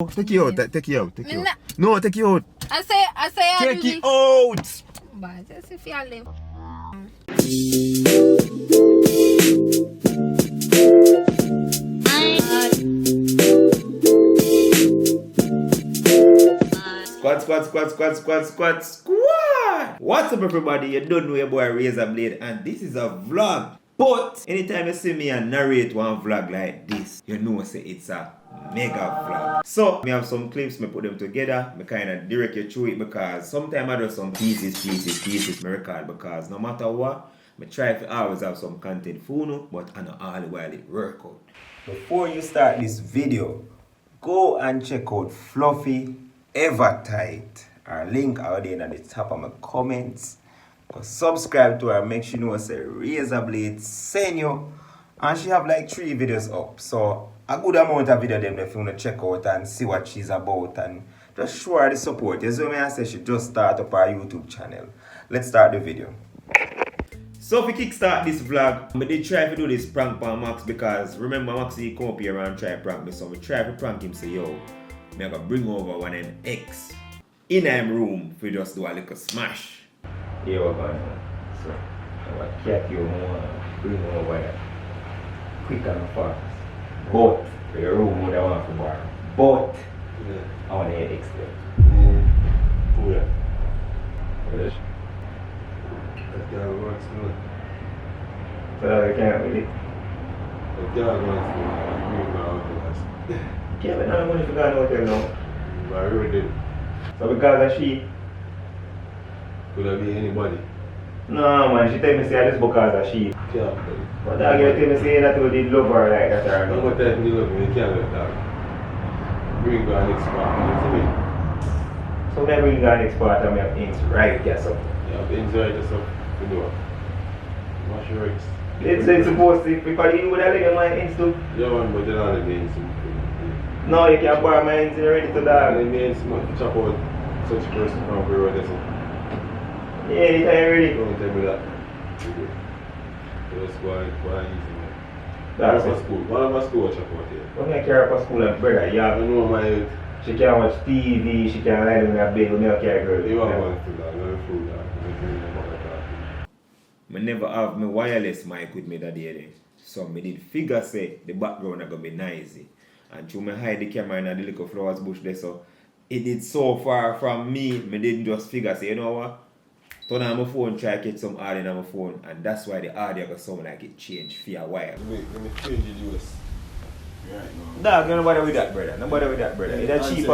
Take you out, take you out, take you out. No, take you out. I say Take it out. But just if you live. Squad. What's up, everybody? You don't know your boy Razablade, and this is a vlog. But anytime you see me and narrate one vlog like this, you know say it's a mega vlog. So me have some clips, me put them together, me kind of direct you through it because sometimes I do some pieces me record because no matter what, me try to always have some content for you, but I know all the while it work out. Before you start this video, go and check out Fluffy Evertight. Our link out there at the top of my comments. Go subscribe to her, make sure you know say Razablade send you. And she have like 3 videos up. So a good amount of video them if you want to check out and see what she's about and just show her the support. As you may say, she just start up her YouTube channel. Let's start the video. So if we kickstart this vlog, I did try to do this prank on Max because remember Max he come up here and try to prank me. So we try to prank him say yo, I'm gonna bring over one of them X in him room for just do a little smash. Here we're going. So I'm gonna catch you more, bring over there. Quick and fast. But for your room would I want to borrow. But I want to hear X there. Oh yeah. Yes. That guy wants to So that I can't really. That guy wants to bring my hotel. Can't make no money for going hotel now. I really did. So because of she. Could that be anybody? No man, she tell me say this because of she. Can't. But dog, you tell me say that you did love her like that or I'm no? going to tell you love me, you can't let that. Bring my next part, you see me? So then we got next part and we have things right here so. Yeah, I've enjoyed yourself. You know. Wash your eggs. It's supposed to, because you would have let my ends too. Yeah man, but they're not the main. No, you can't borrow my ends ready to The dog. main chop out such person from the road, that's it. Yeah, you can't ready. Don't tell me that. Just go and easy, man. That's One of it. my school. One of my school chop out here. When I carry her for school and brother, you I have, know my youth. she can watch TV, she can lie down in her bed when you carry girl. You want one food, I know food, I never have my wireless mic with me that day. So I did figure say the background are gonna be noisy. And through me hide the camera in the little flowers bush there, so it did so far from me, I didn't just figure say, you know what? Turn on my phone, try to get some audio on my phone, and that's why the audio got sound like it changed for a while. Let me change the US. Right Dog, now. nobody with that, brother. Nobody with that, brother. It's cheap,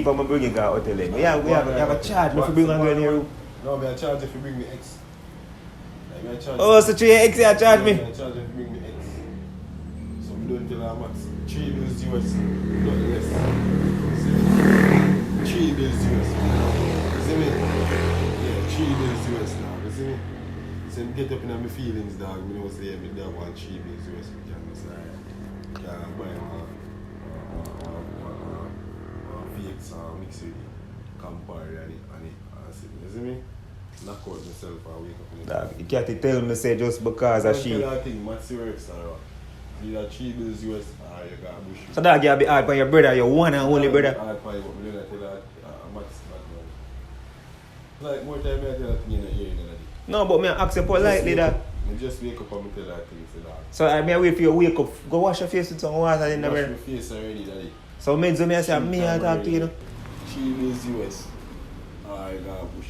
I'm bringing a hotel in. We have a charge, if you bring a girl in your room. No, I charge if you bring me X. Like, I charge Oh, so 3 X you charge me? I charge if you bring me X. So we don't tell how much. 3 bills US, not less. 3 bills US. See me? Yeah, 3 bills US now. You see me? So get up in my feelings, dog. I know say me dog want 3 bills US. We can just like, yeah, buy VX mix with it, Campari and sit. You see me? Knock out myself and wake up in the Dog, you can't tell me say just because of she. I think Matthew works or what? Either 3 bills US or you got bush. So dog, you be hard for your brother, your one and only brother. Hard for you, but I tell her Matt's bad man. Like more time I tell her thing in the ear, you know. No, but me ask you politely that. I just wake up and tell her things to that. So I may wait for you to wake up, go wash your face with some water in the Wash brother. my face already, daddy. So me do me say me I talk to you, know. 3 bills US or you got bush.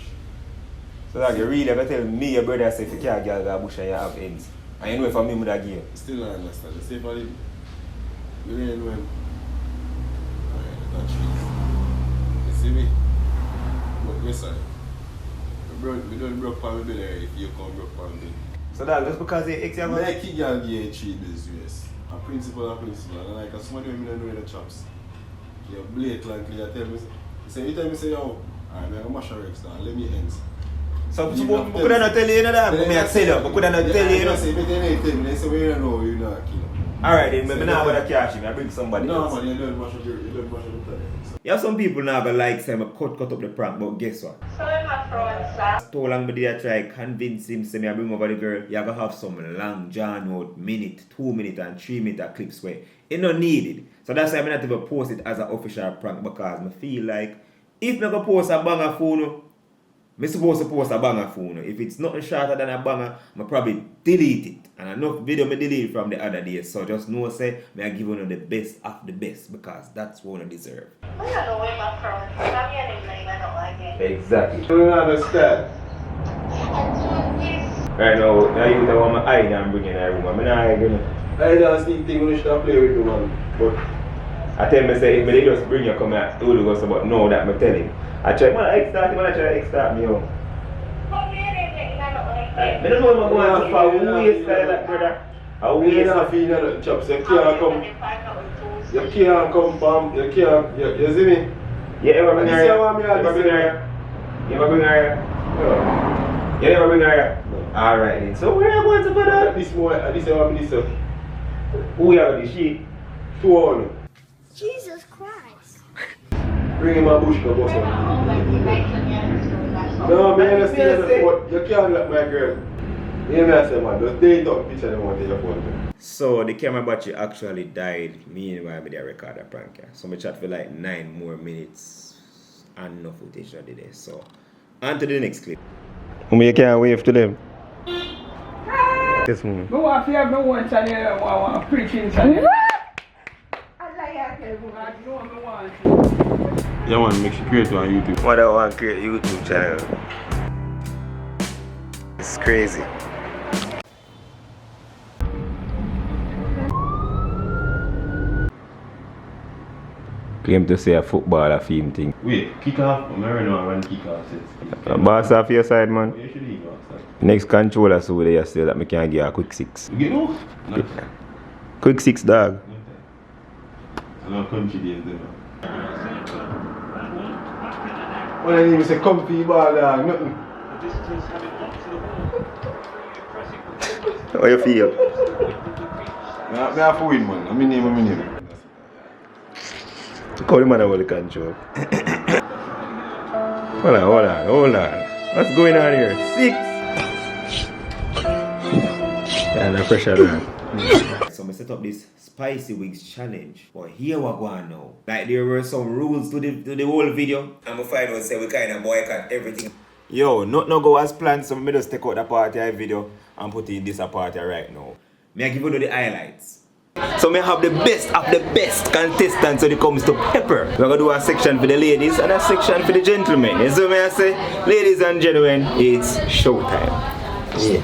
So dog, you really ever tell me your brother say if you can't get a bush and you have ends. And you know if I me would have give you. Still don't understand. The same body. You really know him. Alright, that's trees. You see me? But listen. We don't broke on my bill already if you come broke on me. So dog, just because you ex you My kid girl give you 3 bills US. A principal. And like somebody when I don't know the chops. You blatantly you tell me. You tell me say yo, alright, I'm gonna mash your eggs down. Let me ends. So could I not tell you, you know that? But me I tell you, but could I not tell you, you know? Say, but then tell me, they say, well, you know, you're not a killer. Alright then, maybe now I cash him, I bring somebody No, else. man, you don't mash up your time. You have some people now that like say I cut up the prank, but guess what? Sorry, my friend, sir. Too long me did I try convince him say me I bring over the girl. You gotta have some long John out minute, 2 minute and 3 minute clips where it not needed. So that's why I'm not even post it as an official prank because I feel like if I go post a banger phone, I'm supposed to post a banger phone. If it's nothing shorter than a banger, I probably delete it. And enough video I delete from the other day. So just know say I give you the best of the best because that's what I deserve. I don't know where my phone is. I'm getting name I don't like it. Exactly. I don't understand. Right now you don't want my eye and bringing her room. I'm not hiding. I don't see things when you start playing with you, man. But I tell me say if they just bring you come here, do the gossip, but no that I tell him. I try man I start him and I try to start me out. I don't know if I'm going to for a waste like that, brother. A waste. you're not feeling nothing, chops. You can't come. You can't come from. You can't. You see me? You ever bring her This here? is what You I'm ever bring her here? You ever bring her here? Yeah. You ever bring her here? Alright then. So where are you going to put her? This more. This is what I'm listening. Who are the sheep? Two on. Jesus Christ. Bring him a bush to boss him. No, me understand but you can't let my girl. You know I say man, just take up picture they want to take your phone. So the camera battery actually died. Meanwhile, I record a prank. So I chat for like 9 more minutes and no footage of the day. So on to the next clip. You can't wave to them. Yes, move. I want to have no one channel, I want to preach in channel. Yeah man, make sure create on YouTube. What I want to create a YouTube channel. It's crazy. Claim to say a footballer theme thing. Wait, kick off? I'm not run kick off since. Boss off your side, man. You should leave outside. Next controller so they still that me can give a quick 6. You get off? No. Quick 6 dog. I don't country days there. When I even say comfy ball dog, nothing. How you feel? I have to win man, I'm in name. Call the man about the control. Hold on. What's going on here? 6! Yeah, no pressure there. So I set up this spicy wings challenge. But here we go on now. Like there were some rules to the whole video. And we find out say we kind of boycott everything. Yo, not no go as planned, so I just take out the party video and put in this party right now. May I give you the highlights. So may have the best of the best contestants when it comes to pepper. We're gonna do a section for the ladies and a section for the gentlemen. And so may I say, ladies and gentlemen, it's showtime. Yeah.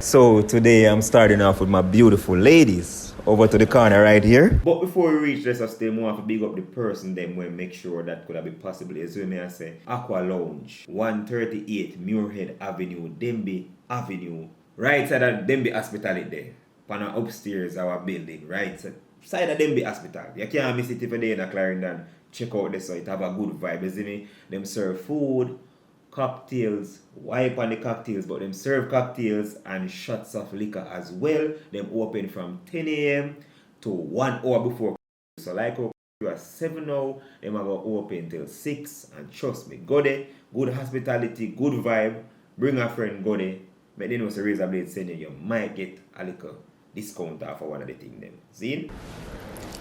So today I'm starting off with my beautiful ladies over to the corner right here. But before we reach, let's just stay more to big up the person then we'll make sure that could have been possible. As we may say, Aqua Lounge, 138 Muirhead Avenue, Denby Avenue. Right side of Denby Hospital it there. Pan upstairs our building, right side of Denby Hospital. You can't miss it if you're there in Clarendon. Check out this so it have a good vibe, isn't it? Them serve food, cocktails, wipe on the cocktails, but them serve cocktails and shots of liquor as well. Them open from 10 a.m. to 1 hour before. So like you are 7 now, them are going to open till 6. And trust me, go there, good hospitality, good vibe. Bring a friend, go there. But then was a Razablade sending you might get a little discount off for one of the things them. See?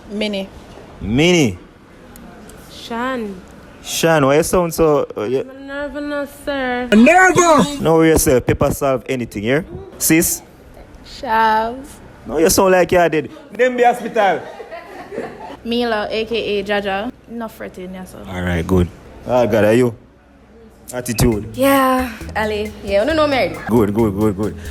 Mini. Shan, why you sound so... Nervous, sir. No, yourself, pepper solve anything, yeah? Sis? Shavs. No, you sound like you're dead. Them be hospital. Mila, aka Jaja. No fretting, yes, sir. Alright, good. Ah, God, are you? Attitude. Yeah, Ali. Yeah, you know married. Good.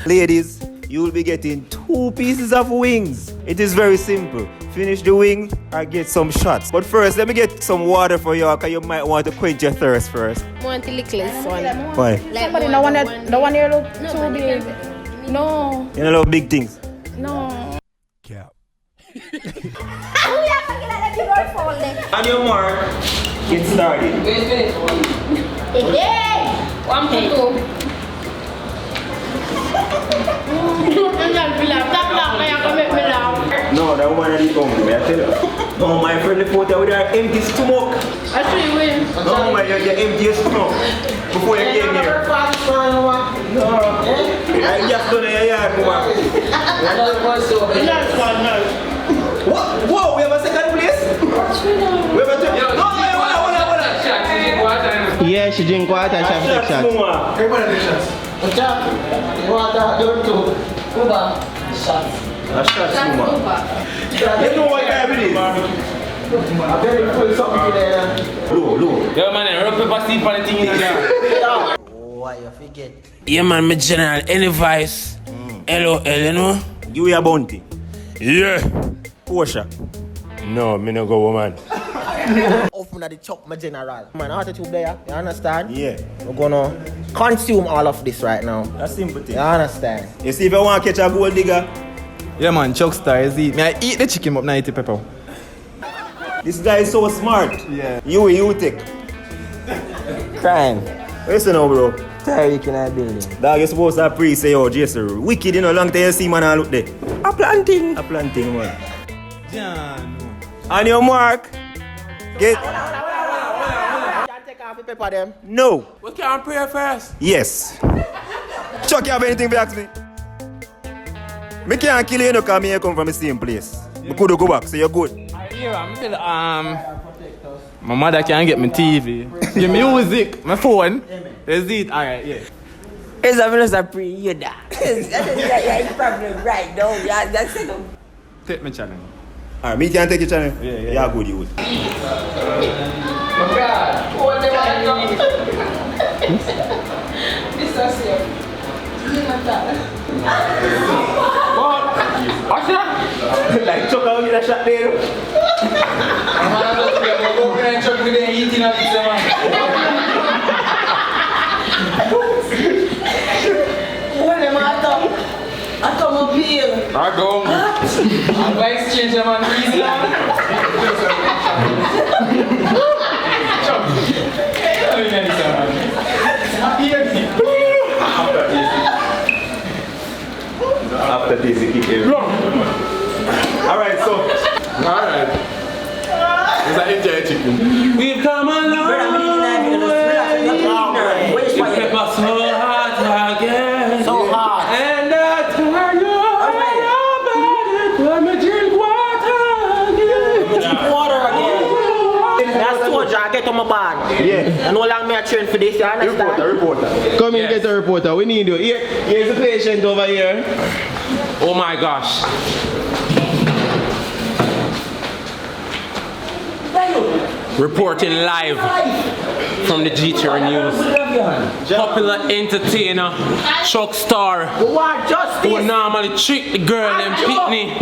Ladies, you will be getting 2 pieces of wings. It is very simple. Finish the wing or get some shots. But first, let me get some water for you because you might want to quench your thirst first. Want the littlest one. Why? Somebody no one here look too big. No. You know love big things? No. Cap. On your mark, Get started. Yeah! 1 to 2. No, that woman is hungry, I tell you. No, my friend, the photo with her empty stomach. I see you win. No, man, you're empty your stomach before you came here. No, I just done your yard, woman. What? Whoa, we have a second place? We have a second place? No, hold on. Yeah, she drink water and she have Shots, shots. woman. Everybody take shots. You want that door too? Cuba. Shots. A shots, woman. You know what time it is? I'm very full something there. Low. Yo man, rock paper steep on the thing in there. Why you forget? Yeah man, my general, any vice? LOL, you know? Give me a bounty. Yeah. Porsche. No, me no go woman. Open at the top, my general. Man, attitude there, you understand? Yeah. We're gonna consume all of this right now. That's simple thing. You understand? You see if I want to catch a gold digger, Yeah man, Chuckstar is eat. I eat the chicken up 90 pepper. this guy is so smart. Yeah. You take. Crime. Listen now, bro. Tariq in our building. Dog, you're supposed to pre-say, oh, Jason, wicked, you know, long time you see man, I look there. A planting. A planting, man. Yeah, no. On your mark. Get. Can't take off the pepper them. No. We can't pray first. Yes. Chuck, you have anything to ask me? Me can't kill you, no, because me come from the same place. We could go back, so you're good. My mother can't get me TV. The music, my phone. Is it? Alright, yeah. It's a minister pre you da. That's problem right now. That's it. Take my channel. Alright, me can take your channel? Yeah. Yeah, good, you would. What's that? Like, Chuck, I'll get a shot there. Automobile. I go. I'm going to change them on reason. After this, you keep it. Alright, so. Alright. It's an enjoy chicken. We've come a long way. It's pepper so hot again. So hot. And I turn over let me drink water again. Water again. That's soldier. I get on my bag. Yeah. And no longer me a train for this. You understand? Reporter. Come in, Yes. get a reporter. We need you. Here's the patient over here. Oh my gosh. Reporting live from the GTR News. Popular entertainer, shock star, What justice? who normally trick the girl and Pitney,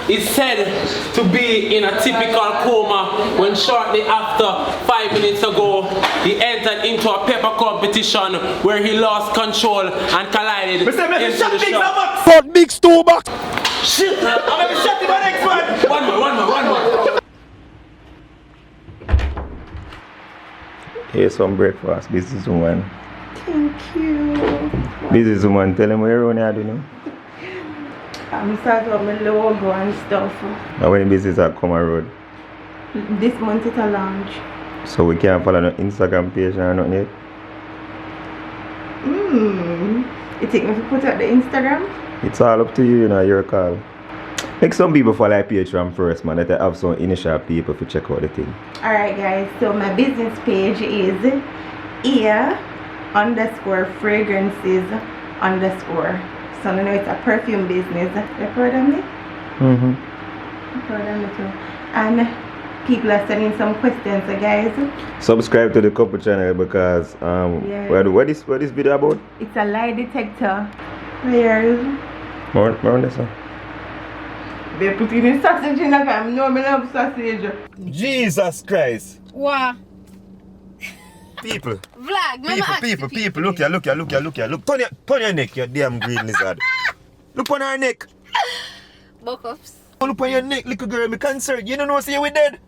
is said to be in a typical coma when shortly after 5 minutes ago he entered into a pepper competition where he lost control and collided into the shop. Fuck big stool box. Shit, I'm gonna be shot in my next one. One more. Here's some breakfast, businesswoman. Thank you. Businesswoman, tell them what you're running out, you know. I'm starting up my logo and stuff. Now when the business are come on road. This month it's a launch. So we can't follow no Instagram page or nothing yet. You think me to put out the Instagram? It's all up to you, you know, your call. Make some people follow Patreon first, man, that I have some initial people to check out the thing. Alright guys, so my business page is ear_fragrances_. So I know it's a perfume business. You proud of me? Mm-hmm. I'm proud of me too. And people are sending some questions, so guys. Subscribe to the couple channel because Yeah. what this video about? It's a lie detector. Where? More on this one. They put in sausage in the family. No, I love sausage. Jesus Christ. What? People. Vlog. People. Look here. Look. Turn your neck, you damn green lizard. Look on her neck. Buck ups. Look on your neck, little girl. Me concerned. You don't know, see you we dead.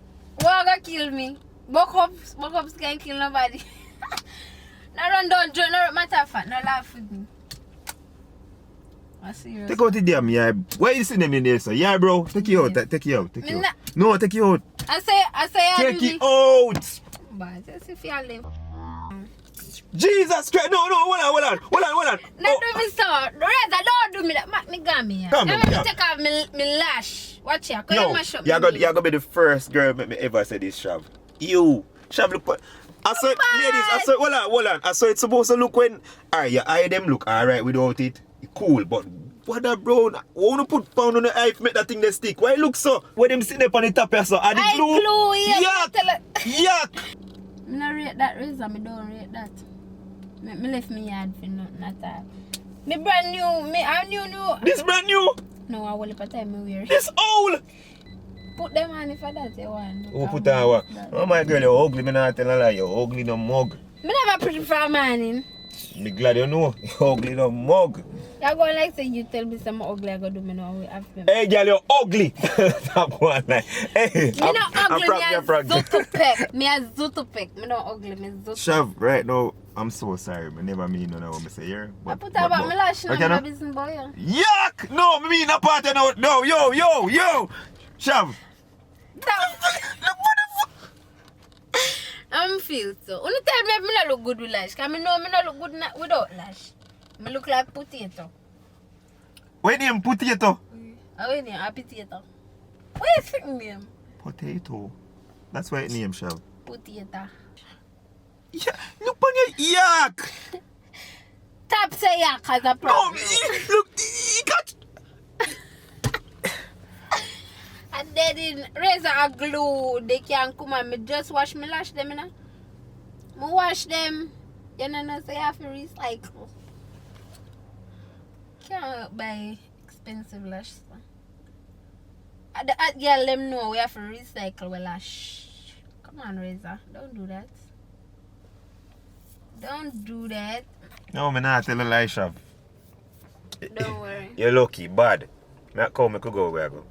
What gonna kill me? Buck up can't kill nobody. No run down, Joe, no matter of fact, no laugh with me. I'm serious. Take out the damn yeah. Why you see them in there, sir? Yeah, bro. Take you out. Take you out. Take you out. No, take you out. I say Take it out. But just if you live. Jesus Christ. No, hold on. Not do me so. Reza, don't do me that. Make me gum here. Come Let me here. take off me lash. Watch here. Cause No, you mash up you're me gonna be the first girl make me ever say this, Shav. You. Shav, look what. I saw it, ladies, I saw it, hold on. I saw it supposed to look when, alright, your eye them look alright without it. Cool, but what that bro, wanna put pound on the eye to make that thing they stick? Why it look so? Where them sitting up on the top here, so? Are the glue? Yuck! Me not rate that Reza, me don't rate that. Me left me yard for nothing at all. Me brand new, I'm new. This brand new? No, I will put time me wear. This old! Put them on if I that you want. Who put that what? Oh my girl, you're ugly, me not tell a lie, you're ugly no mug. Me never pretty for a man in. Me glad you know, you're ugly no mug. You're going like say you tell me some ugly I go do me now. Hey girl, you're ugly. Stop going like. Hey, me not ugly, me a prank. zutupek. Me a zutupek. Me not ugly, me zutupek. Shav, right now, I'm so sorry. I never mean none of what I say here. I put about my lash in my business boy. Yuck! No, me mean a part of no. Yo. Shav. I'm feel so. Only tell me if me not look good with lash. Cause me know me not look good without lash. Me look like potato. What name potato? Oh, wait, a potato. What is it name? Potato. That's why it name, Shav. Potato. Yeah, look on your yuck. Tap say yak as a problem. No, look, he got. And they didn't raise a glue. They can't come and me just wash me lash them, you know. Me wash them. You know, say I have to recycle. Can't buy expensive lash. The girl them know we have to recycle with lash. Come on, Reza. Don't do that. Don't do that. No, me not tell a lie, Shav. Don't worry. You're lucky, bad. Me come, me could go where I go.